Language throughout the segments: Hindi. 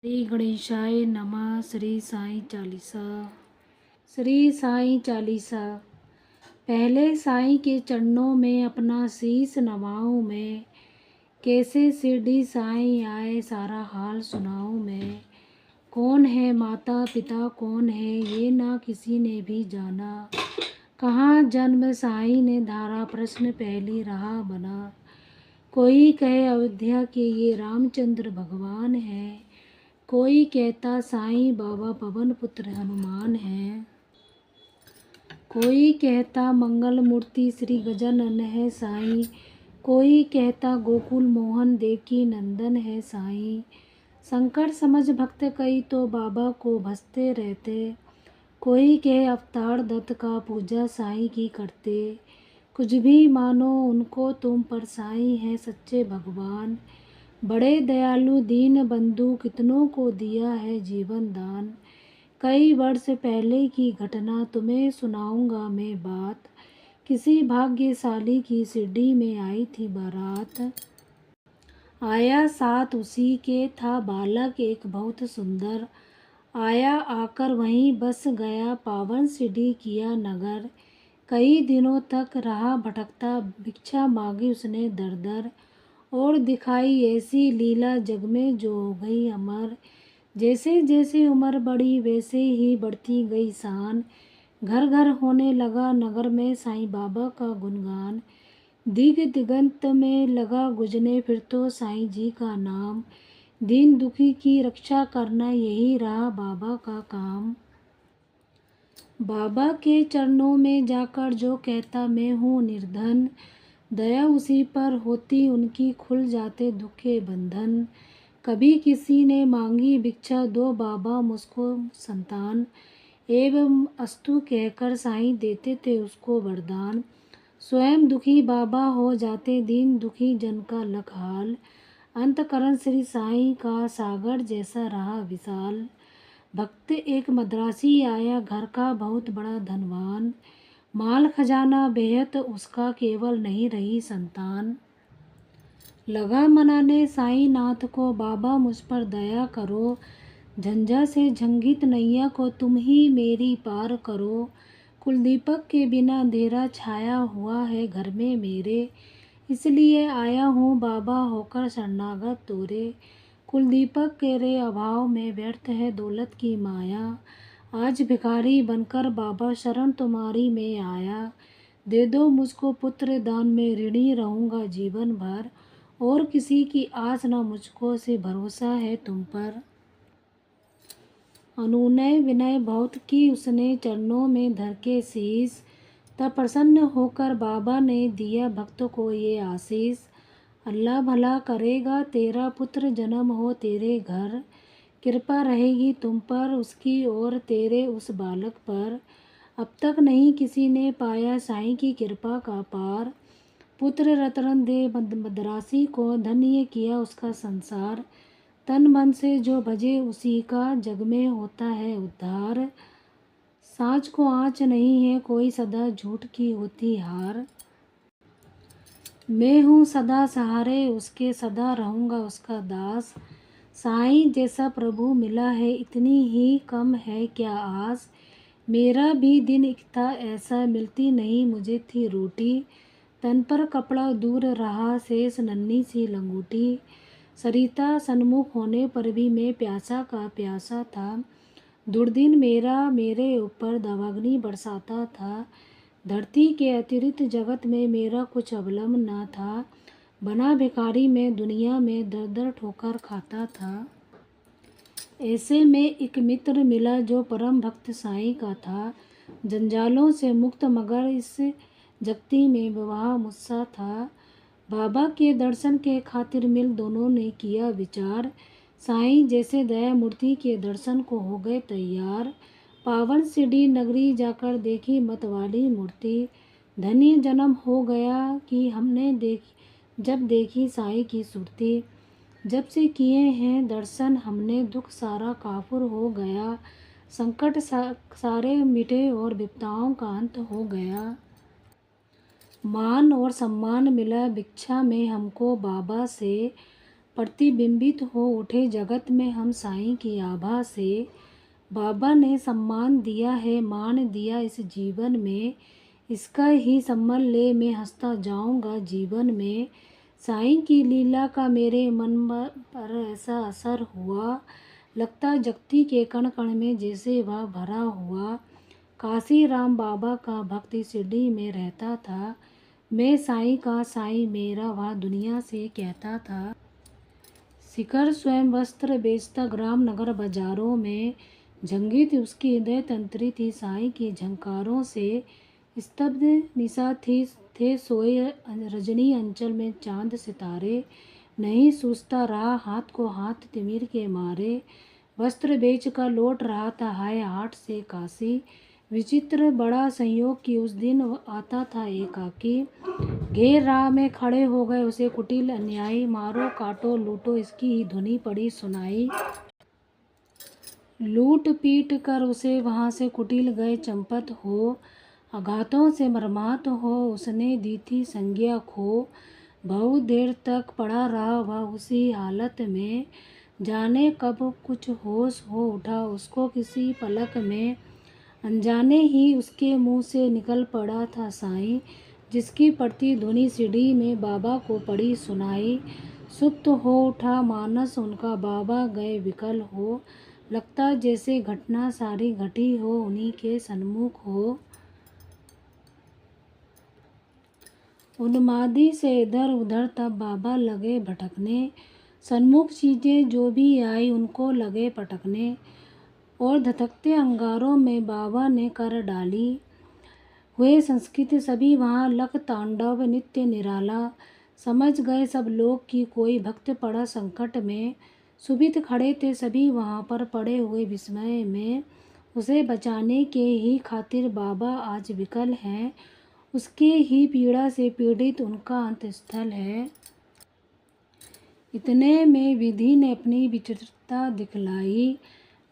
श्री गणेशाय नमः। श्री साईं चालीसा। श्री साईं चालीसा। पहले साईं के चरणों में अपना शीश नवाऊं मैं, कैसे शिरडी साईं आए सारा हाल सुनाऊं मैं। कौन है माता पिता कौन है ये ना किसी ने भी जाना, कहाँ जन्म साईं ने धारा प्रश्न पहली रहा बना। कोई कहे अयोध्या के ये रामचंद्र भगवान हैं, कोई कहता साईं बाबा पवन पुत्र हनुमान है, कोई कहता मंगल मूर्ति श्री गजानन है साईं, कोई कहता गोकुल मोहन देवकी नंदन है साईं। संकट समझ भक्त कई तो बाबा को भजते रहते, कोई कहे अवतार दत्त का पूजा साईं की करते। कुछ भी मानो उनको तुम पर साईं है सच्चे भगवान, बड़े दयालु दीन बंधु कितनों को दिया है जीवन दान। कई वर्ष पहले की घटना तुम्हें सुनाऊंगा मैं बात, किसी भाग्यशाली की शिरडी में आई थी बारात। आया साथ उसी के था बालक एक बहुत सुंदर, आया आकर वहीं बस गया पावन शिरडी किया नगर। कई दिनों तक रहा भटकता भिक्षा मांगी उसने दर दर, और दिखाई ऐसी लीला जग में जो हो गई अमर। जैसे जैसे उम्र बढ़ी वैसे ही बढ़ती गई शान, घर घर होने लगा नगर में साईं बाबा का गुणगान। दिग दिगंत में लगा गुजने फिर तो साईं जी का नाम, दीन दुखी की रक्षा करना यही रहा बाबा का काम। बाबा के चरणों में जाकर जो कहता मैं हूँ निर्धन, दया उसी पर होती उनकी खुल जाते दुख के बंधन। कभी किसी ने मांगी भिक्षा दो बाबा मुझको संतान, एवं अस्तु कहकर साईं देते थे उसको वरदान। स्वयं दुखी बाबा हो जाते दीन दुखी जन का लख हाल, अंतकरण श्री साईं का सागर जैसा रहा विशाल। भक्त एक मद्रासी आया घर का बहुत बड़ा धनवान, माल खजाना बेहद उसका केवल नहीं रही संतान। लगा मनाने साईं नाथ को बाबा मुझ पर दया करो, झंझा से झंगित नैया को तुम ही मेरी पार करो। कुलदीपक के बिना अंधेरा छाया हुआ है घर में मेरे, इसलिए आया हूँ बाबा होकर शरणागत तोरे। कुलदीपक के रे अभाव में व्यर्थ है दौलत की माया, आज भिखारी बनकर बाबा शरण तुम्हारी में आया। दे दो मुझको पुत्र दान में ऋणी रहूँगा जीवन भर, और किसी की आस न मुझको से भरोसा है तुम पर। अनुनय विनय बहुत की उसने चरणों में धर के शीस, तब प्रसन्न होकर बाबा ने दिया भक्त को ये आशीष। अल्लाह भला करेगा तेरा पुत्र जन्म हो तेरे घर, कृपा रहेगी तुम पर उसकी और तेरे उस बालक पर। अब तक नहीं किसी ने पाया साईं की कृपा का पार, पुत्र रतन दे मद्रासी को धन्य किया उसका संसार। तन मन से जो भजे उसी का जग में होता है उद्धार, साँच को आँच नहीं है कोई सदा झूठ की होती हार। मैं हूँ सदा सहारे उसके सदा रहूँगा उसका दास, साईं जैसा प्रभु मिला है इतनी ही कम है क्या आस। मेरा भी दिन एक था ऐसा मिलती नहीं मुझे थी रोटी, तन पर कपड़ा दूर रहा शेष नन्ही सी लंगोटी। सरिता सन्मुख होने पर भी मैं प्यासा का प्यासा था, दुर्दिन मेरा मेरे ऊपर दावाग्नि बरसाता था। धरती के अतिरिक्त जगत में मेरा कुछ अवलंब न था, बना भिखारी में दुनिया में दर दर ठोकर खाता था। ऐसे में एक मित्र मिला जो परम भक्त साईं का था, जंजालों से मुक्त मगर इस जगती में विवाह मुझसा था। बाबा के दर्शन के खातिर मिल दोनों ने किया विचार, साईं जैसे दया मूर्ति के दर्शन को हो गए तैयार। पावन शिरडी नगरी जाकर देखी मत वाली मूर्ति, धन्य जन्म हो गया कि हमने जब देखी साईं की सुरती। जब से किए हैं दर्शन हमने दुख सारा काफुर हो गया, संकट सारे मिटे और विपदाओं का अंत हो गया। मान और सम्मान मिला भिक्षा में हमको बाबा से, प्रतिबिंबित हो उठे जगत में हम साईं की आभा से। बाबा ने सम्मान दिया है, मान दिया इस जीवन में, इसका ही सम्मान ले मैं हंसता जाऊंगा जीवन में। साईं की लीला का मेरे मन पर ऐसा असर हुआ, लगता जगती के कण कण में जैसे वह भरा हुआ। काशी राम बाबा का भक्त शिरडी में रहता था, मैं साईं का साईं मेरा वह दुनिया से कहता था। शिखर स्वयं वस्त्र बेचता ग्राम नगर बाजारों में, झंगी थी उसकी हृदय तंत्री थी साईं की झंकारों से। स्तब्ध निशा थी, थे सोए रजनी अंचल में चांद सितारे, नहीं सूझता रहा हाथ को हाथ तिमिर के मारे। वस्त्र बेच कर लौट रहा था हाय हाट से काशी, विचित्र बड़ा संयोग कि उस दिन आता था एकाकी। घेर राह में खड़े हो गए उसे कुटिल अन्यायी, मारो काटो लूटो इसकी ही धुनी पड़ी सुनाई। लूट पीट कर उसे वहाँ से कुटिल गए चंपत हो, आघातों से मरमात हो उसने दी थी संज्ञा खो। बहुत देर तक पड़ा रहा वह उसी हालत में, जाने कब कुछ होश हो उठा उसको किसी पलक में। अनजाने ही उसके मुंह से निकल पड़ा था साईं, जिसकी प्रतिध्वनि सीढ़ी में बाबा को पड़ी सुनाई। सुप्त हो उठा मानस उनका, बाबा गए विकल हो, लगता जैसे घटना सारी घटी हो उन्हीं के सन्मुख हो। उन्मादी से इधर उधर तब बाबा लगे भटकने, सन्मुख चीजें जो भी आई उनको लगे पटकने। और धधकते अंगारों में बाबा ने कर डाली, हुए संस्कृत सभी वहाँ लख तांडव नित्य निराला। समझ गए सब लोग कि कोई भक्त पड़ा संकट में, सुभित खड़े थे सभी वहाँ पर पड़े हुए विस्मय में। उसे बचाने के ही खातिर बाबा आज विकल हैं, उसके ही पीड़ा से पीड़ित उनका अंतस्थल है। इतने में विधि ने अपनी विचित्रता दिखलाई,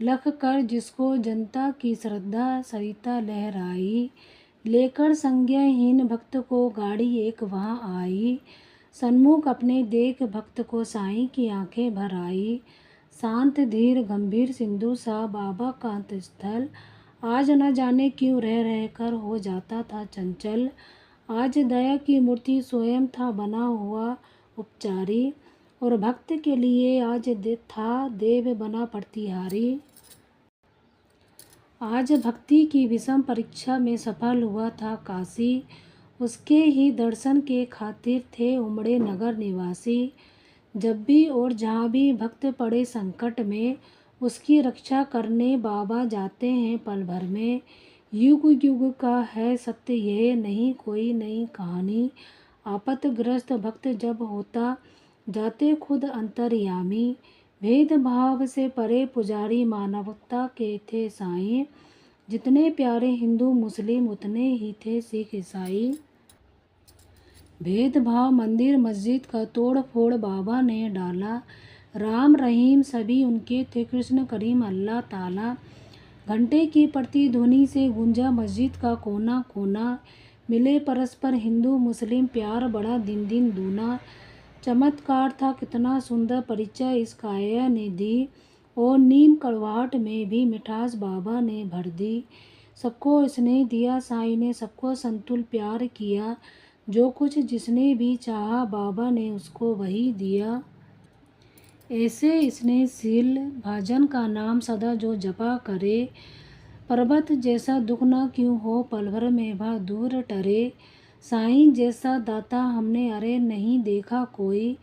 लख कर जिसको जनता की श्रद्धा सरिता लहराई। लेकर संज्ञाहीन भक्त को गाड़ी एक वहाँ आई, सन्मुख अपने देख भक्त को साईं की आंखें भर आई। शांत धीर गंभीर सिंधु सा बाबा का अंतस्थल, आज न जाने क्यों रह रह कर हो जाता था चंचल। आज दया की मूर्ति स्वयं था बना हुआ उपचारी, और भक्त के लिए आज था देव बना प्रतिहारी। आज भक्ति की विषम परीक्षा में सफल हुआ था काशी, उसके ही दर्शन के खातिर थे उमड़े नगर निवासी। जब भी और जहाँ भी भक्त पड़े संकट में, उसकी रक्षा करने बाबा जाते हैं पल भर में। युग युग का है सत्य यह नहीं कोई नई कहानी, आपतग्रस्त भक्त जब होता जाते खुद अंतर्यामी। भेदभाव से परे पुजारी मानवता के थे साईं, जितने प्यारे हिंदू मुस्लिम उतने ही थे सिख ईसाई। भेदभाव मंदिर मस्जिद का तोड़ फोड़ बाबा ने डाला, राम रहीम सभी उनके थे कृष्ण करीम अल्लाह ताला। घंटे की प्रतिध्वनि से गूंजा मस्जिद का कोना कोना, मिले परस्पर हिंदू मुस्लिम प्यार बढ़ा दिन दिन दूना। चमत्कार था कितना सुंदर परिचय इस काया ने दी, और नीम कड़वाहट में भी मिठास बाबा ने भर दी। सबको स्नेह दिया साईं ने, सबको संतुल प्यार किया, जो कुछ जिसने भी चाहा बाबा ने उसको वही दिया। ऐसे स्नेहशील भाजन का नाम सदा जो जपा करे, पर्वत जैसा दुख न क्यों हो पल भर में वह दूर टरे। साईं जैसा दाता हमने अरे नहीं देखा कोई,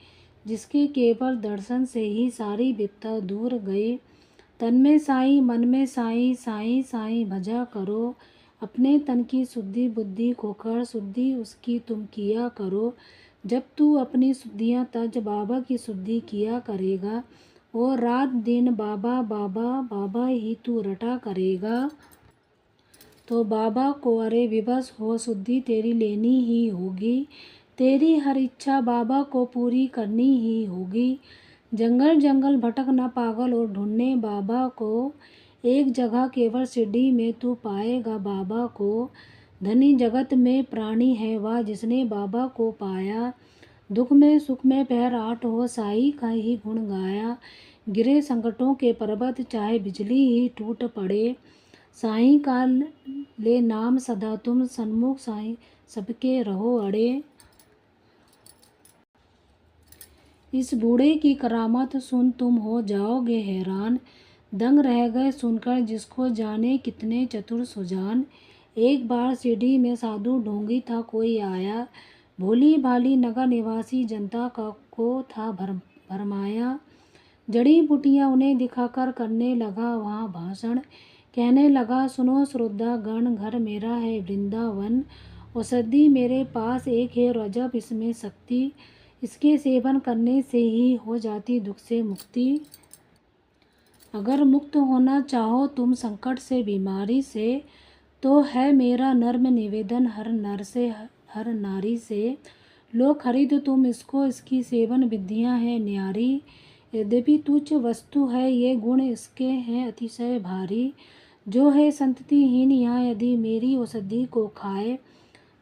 जिसके केवल दर्शन से ही सारी विपदा दूर गई। तन में साईं मन में साईं, साईं साईं भजा करो, अपने तन की शुद्धि बुद्धि को कर शुद्धि उसकी तुम किया करो। जब तू अपनी शुद्धियाँ तज बाबा की शुद्धि किया करेगा, और रात दिन बाबा बाबा बाबा ही तू रटा करेगा। तो बाबा को अरे विवश हो शुद्धि तेरी लेनी ही होगी, तेरी हर इच्छा बाबा को पूरी करनी ही होगी। जंगल जंगल भटक न पागल और ढूंढने बाबा को, एक जगह केवल शिरडी में तू पाएगा बाबा को। धनी जगत में प्राणी है वह जिसने बाबा को पाया, दुख में सुख में पैर आट हो, साई का ही गुण गाया। गिरे संकटों के पर्वत, चाहे बिजली ही टूट पड़े, साईं का ले नाम सदा तुम सन्मुख, साईं सबके रहो अड़े। इस बूढ़े की करामत सुन तुम हो जाओगे हैरान, दंग रह गए सुनकर जिसको जाने कितने चतुर सुजान। एक बार सीढ़ी में साधु ढोंगी था कोई आया, भोली भाली नगर निवासी जनता का को था भरमाया। जड़ी बूटियाँ उन्हें दिखाकर करने लगा वहाँ भाषण, कहने लगा सुनो श्रोता गण, घर मेरा है वृंदावन, औषधि मेरे पास एक है रजब इसमें शक्ति, इसके सेवन करने से ही हो जाती दुख से मुक्ति। अगर मुक्त होना चाहो तुम संकट से बीमारी से, तो है मेरा नर्म निवेदन हर नर से हर नारी से। लो खरीद तुम इसको, इसकी सेवन विधियाँ हैं न्यारी, यद्यपि तुच्छ वस्तु है ये गुण इसके हैं अतिशय भारी। जो है संततिहीन यहाँ यदि मेरी औषधि को खाए,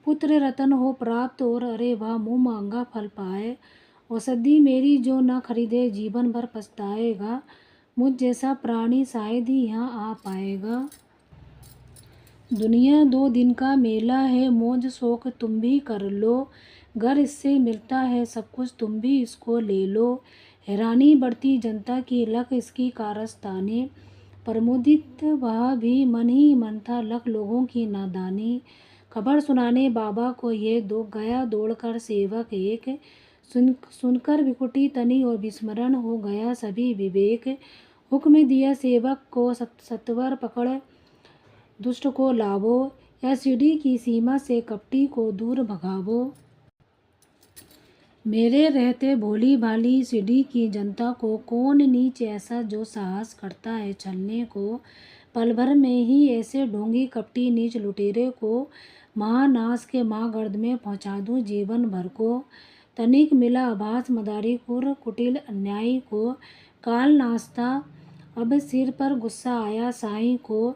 पुत्र रतन हो प्राप्त और अरे वाह मुँह मांगा फल पाए। औषधि मेरी जो न खरीदे जीवन भर पछताएगा, मुझ जैसा प्राणी शायद ही यहाँ आ पाएगा। दुनिया 2 दिन का मेला है, मौज शौक तुम भी कर लो, घर इससे मिलता है सब कुछ तुम भी इसको ले लो। हैरानी बढ़ती जनता की लख इसकी कारस्तानी, प्रमुदित वह भी मन ही मन था लख लोगों की नादानी। खबर सुनाने बाबा को ये दो गया दौड़कर सेवक एक, सुनकर विकुटी तनी और विस्मरण हो गया सभी विवेक। हुक्म दिया सेवक को सत्वर पकड़ दुष्ट को लावो, या सीढ़ी की सीमा से कपटी को दूर भगावो। मेरे रहते भोली भाली सीढ़ी की जनता को कौन नीच ऐसा जो साहस करता है छलने को। पल भर में ही ऐसे ढोंगी कपटी नीच लुटेरे को, महानाश के महागर्द में पहुँचा दूँ जीवन भर को। तनिक मिला आभास मदारी कुर कुटिल अन्यायी को, काल नाश्ता अब सिर पर गुस्सा आया साईं को।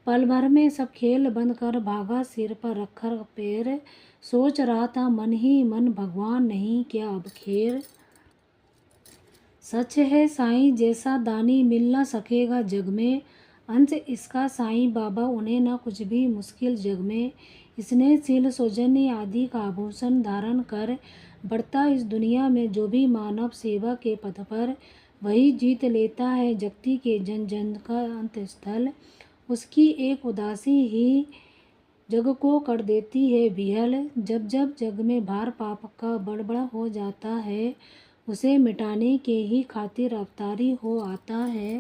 पल भर में सब खेल बंद कर भागा सिर पर रखकर पैर, सोच रहा था मन ही मन भगवान नहीं क्या अब खैर। सच है साईं जैसा दानी मिल न सकेगा जग में, अंश इसका साईं बाबा उन्हें न कुछ भी मुश्किल जग में। इसने सील सौजन्य आदि का आभूषण धारण कर बढ़ता इस दुनिया में जो भी मानव सेवा के पथ पर, वही जीत लेता है जगती के जन जन का अंत स्थल। उसकी एक उदासी ही जग को कर देती है विहल, जब जब जग में भार पाप का बड़बड़ हो जाता है, उसे मिटाने के ही खातिर अवतारी हो आता है।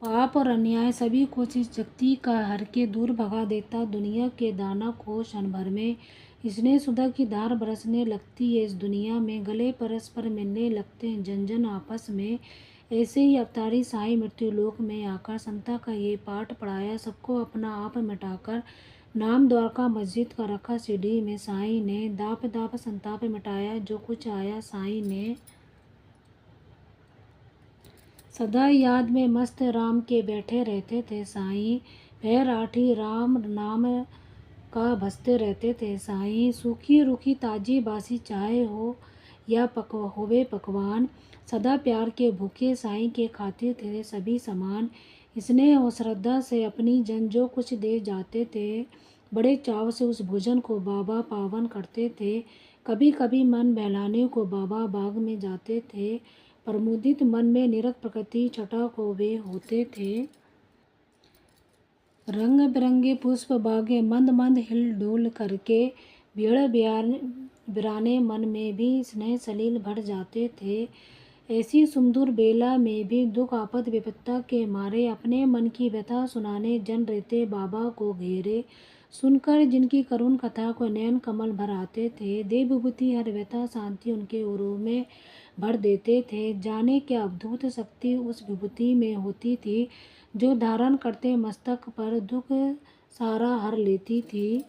पाप और अन्याय सभी कुछ इस जगती का हर के दूर भगा देता दुनिया के दाना को क्षण भर में। इसने सुधा की धार बरसने लगती है इस दुनिया में, गले परस्पर मिलने लगते हैं जन जन आपस में। ऐसे ही अवतारी साईं मृत्युलोक में आकर संता का ये पाठ पढ़ाया, सबको अपना आप मिटाकर नाम द्वारका मस्जिद का रखा सीढ़ी में साईं ने। दाप दाप संताप मिटाया जो कुछ आया साईं ने, सदा याद में मस्त राम के बैठे रहते थे साईं। पैर आठी राम नाम का भसते रहते थे साईं। सूखी रूखी ताजी बासी चाय हो या होवे पकवान, सदा प्यार के भूखे साईं के खातिर थे सभी समान। स्नेह और श्रद्धा से अपनी जन जो कुछ दे जाते थे, बड़े चाव से उस भोजन को बाबा पावन करते थे। कभी कभी मन बहलाने को बाबा बाग में जाते थे, प्रमुदित मन में निरख प्रकृति छटा को वे होते थे। रंग बिरंगे पुष्प बागे मंद मंद हिल डोल करके, बियड़ बिराने मन में भी स्नेह सलील भर जाते थे। ऐसी सुमधुर बेला में भी दुख आपद विपत्ता के मारे अपने मन की व्यथा सुनाने जन रहते बाबा को घेरे। सुनकर जिनकी करुण कथा को नयन कमल भर आते थे, देव विभूति हर व्यथा शांति उनके उरों में भर देते थे। जाने क्या अद्भुत शक्ति उस विभूति में होती थी, जो धारण करते मस्तक पर दुख सारा हर लेती थी।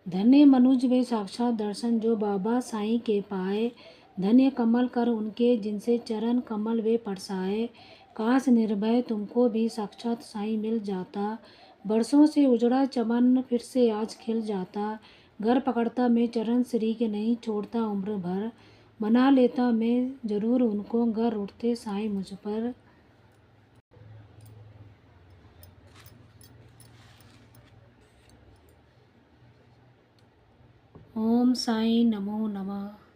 धन्य मनुज वे साक्षात दर्शन जो बाबा साईं के पाए, धन्य कमल कर उनके जिनसे चरण कमल वे परसाए। काश निर्भय तुमको भी साक्षात साईं मिल जाता, बरसों से उजड़ा चमन फिर से आज खिल जाता। घर पकड़ता मैं चरण श्री के, नहीं छोड़ता उम्र भर। मना लेता मैं जरूर उनको, घर उठते साईं मुझ पर। ओम साईं नमो नमः।